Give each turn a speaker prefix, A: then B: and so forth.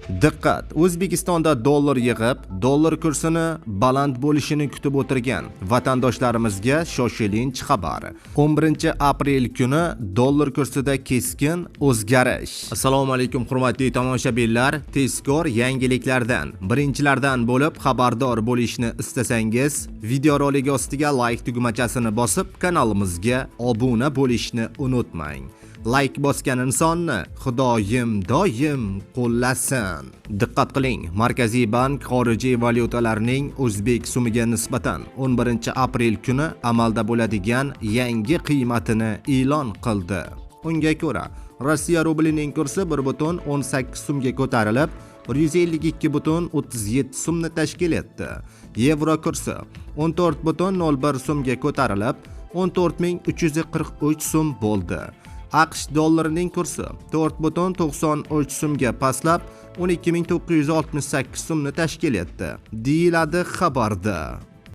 A: Diqqat! O'zbekistonda dollar yig'ib, dollar kursini baland bo'lishini kutib o'tirgan vatandoshlarimizga shoshilinch xabar. 11-aprel kuni dollar kursida keskin o'zgarish. Assalomu alaykum hurmatli tomoshabinlar. Tezkor yangiliklardan, birinchilardan bo'lib xabardor bo'lishni istasangiz, videorolik ostiga like tugmachasini bosib, kanalimizga obuna bo'lishni unutmang. Like bosgan insonni Xudoyim doim qo'llasin. Diqqat qiling, Markaziy bank xorijiy valyutalarning o'zbek so'miga nisbatan 11-aprel kuni amalda bo'ladigan yangi qiymatini e'lon qildi. Unga ko'ra, Rossiya rublining kursi 1.18 so'mga ko'tarilib, 152.37 so'mni tashkil etdi. Yevro kursi 14.01 so'mga ko'tarilib, 14.343 so'm bo'ldi. AQSh dollarining kursi 4.93 so'mga pastlab 12.968 so'mni tashkil etdi, deyiladi xabarda.